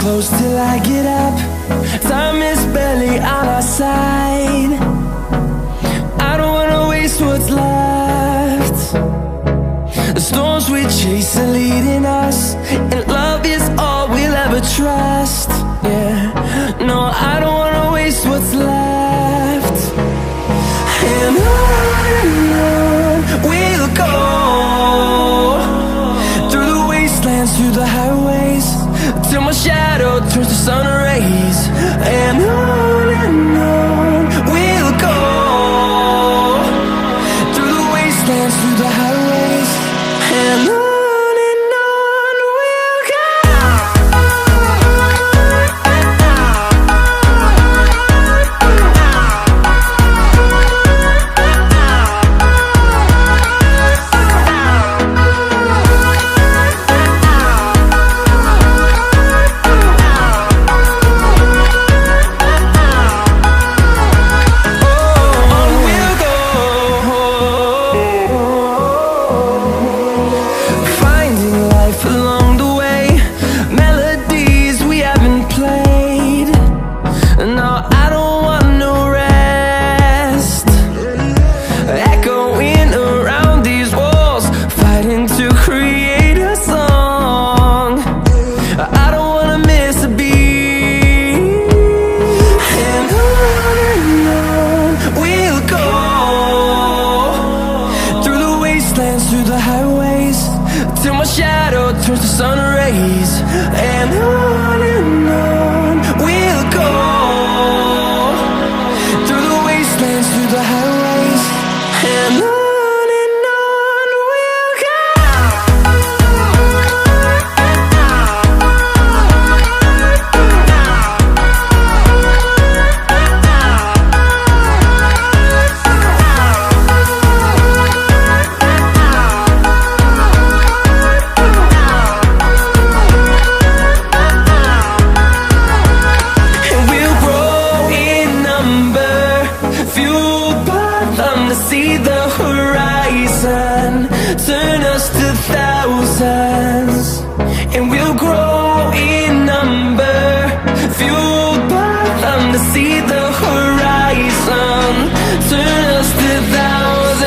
close till I get up. Time is barely on our side. I don't wanna waste what's left. The storms we chase are leading us, and love is all we'll ever trust. Yeah, no, I don't wanna waste what's left. And on we'll go, through the wastelands, through the highways, till my shadow turns to sun rays. And on we'll go, through the wastelands, through the highways, and on we'll go. Through the highways, till my shadow turns to sun rays. And on we'll go, through the wastelands, through the highways, and on we'll go. See the horizon, turn us to thousands, and we'll grow in number, fueled by them to see the horizon, turn us to thousands.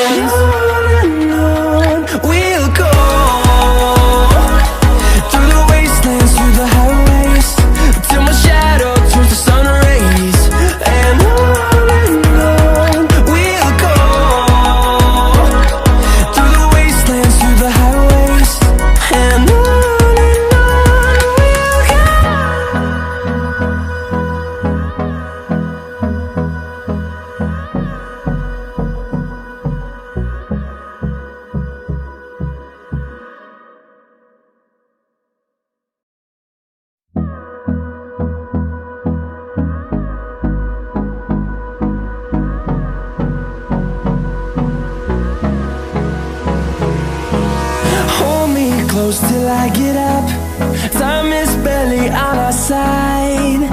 And on we'll go, through the wastelands, through the highways, till my shadow turns to sun rays. And close till I get up. Time is barely on our side.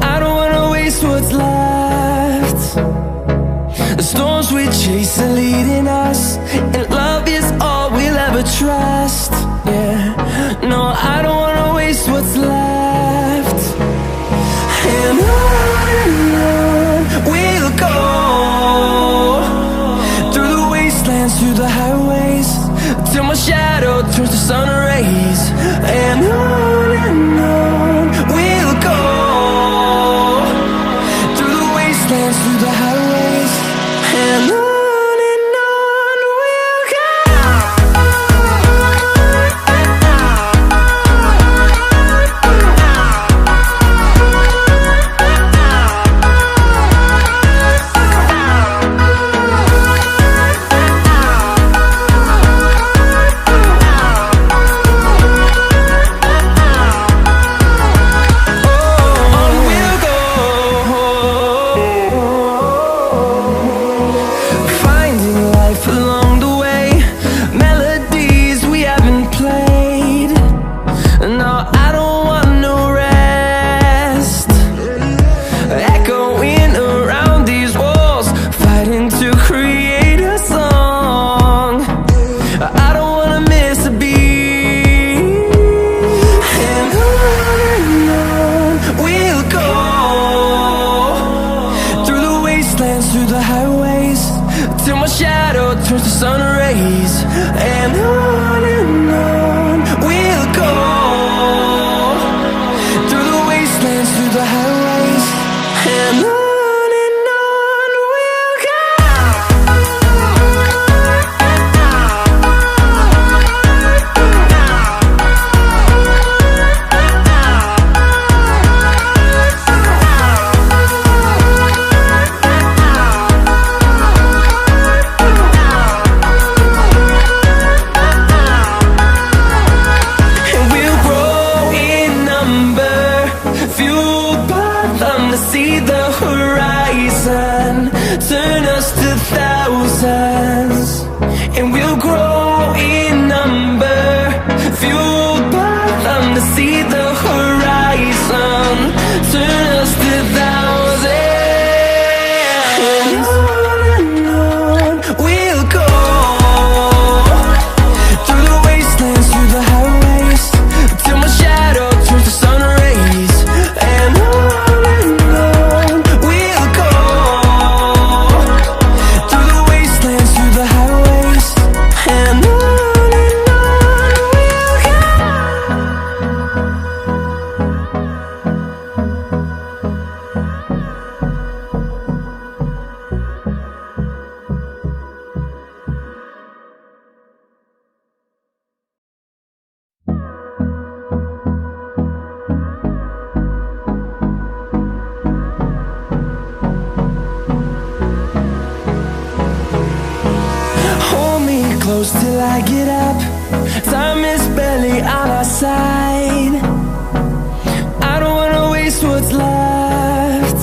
I don't wanna waste what's left. The storms we chase are leading us, and love is all we'll ever trust. Yeah, no, I don't wanna waste what's left. And on we'll go, through the wastelands, through the highways, till my shadow turns to sun rays. And on we'll go, through the wastelands, through the highways, and on we'll go. turns to sun rays, and on we'll go, through the wastelands, through the highways, and on we'll go. See the horizon, turn us to thousands, and we'll grow in number, fueled by them. To see the horizon, turn us to thousands, and on we'll go, through the wastelands, through the highways, till my shadow turns to sun rays, and on close till I get up. Time is barely on our side. I don't wanna waste what's left.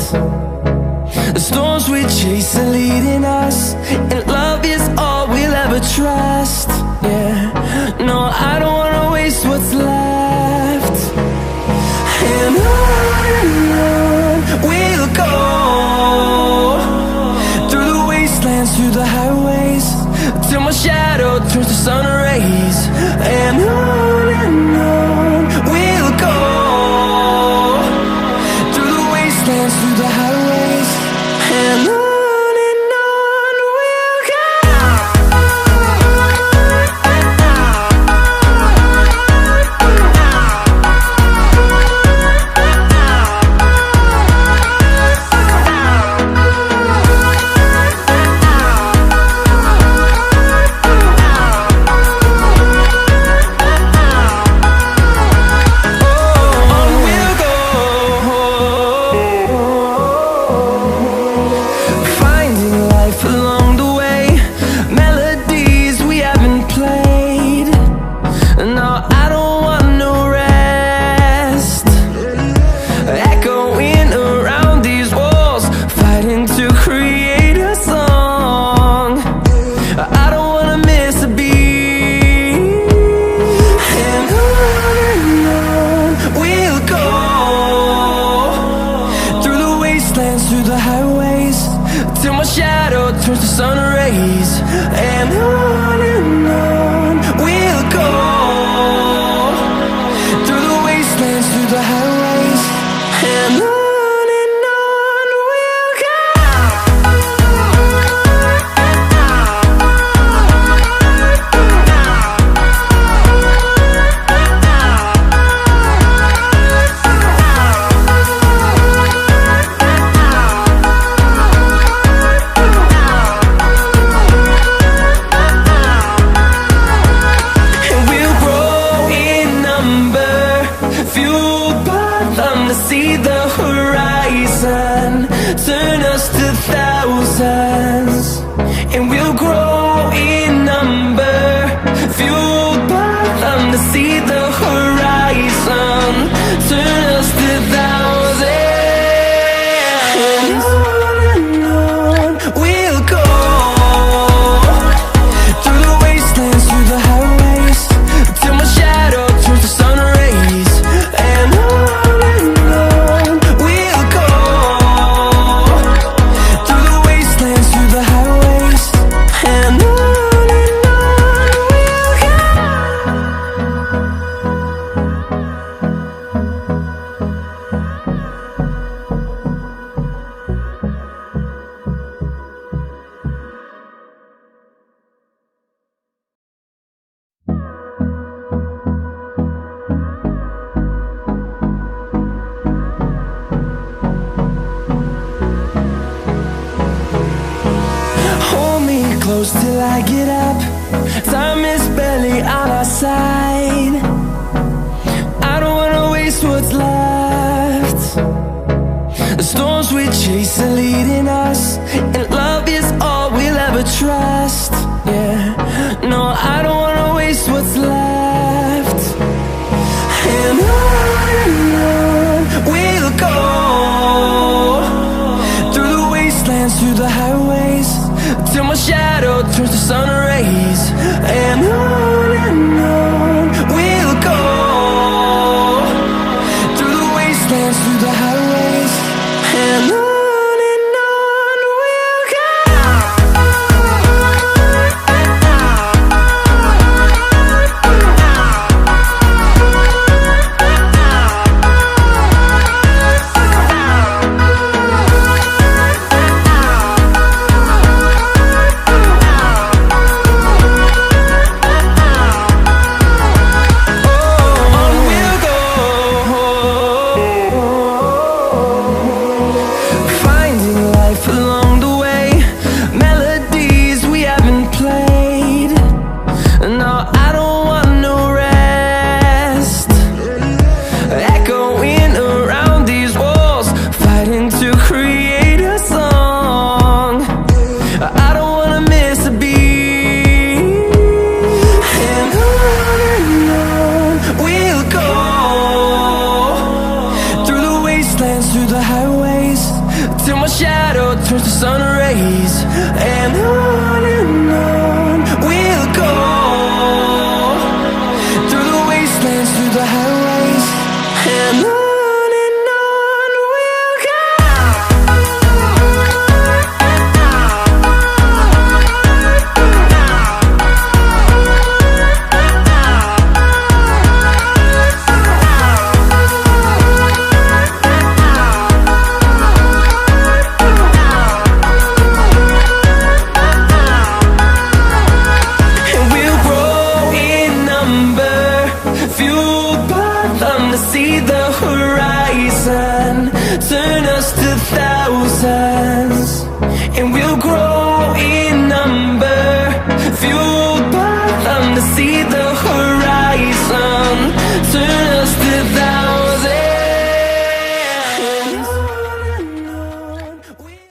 The storms we chase are leading us, and love is all we'll ever trust. Yeah, no, I don't wanna waste what's left. And on we'll go, through the wastelands, through the highways, till my shadow turns to sun rays, and on we'll go, through the wastelands, through the highways, and on we'll go. Through the highways, till my shadow turns to sun rays, and on we'll go, through the wastelands, through the highways, and on we'll go. See the horizon, turn us to thousands, and we'll grow in number, fueled by them. To see the horizon, turn us to thousands, and on we'll go, through the wastelands, through the highways, till my shadow turns to sun rays, and on we'll go, through the wastelands, through the close till I get up. Time is barely on our side. I don't wanna waste what's left. The storms we chase are leading us, and love is all we'll ever trust. Yeah, no, I don't wanna waste what's left. And on we'll go, through the wastelands, through the highways, till my shadow turns to sun rays. And on we'll go, through the wastelands, through the highways, and on we'll go. Through the highways, till my shadow turns to sun rays. And on we'll go, through the wastelands, through the highways, and on we'll go. Fueled by them to see the horizon, turn us to thousands.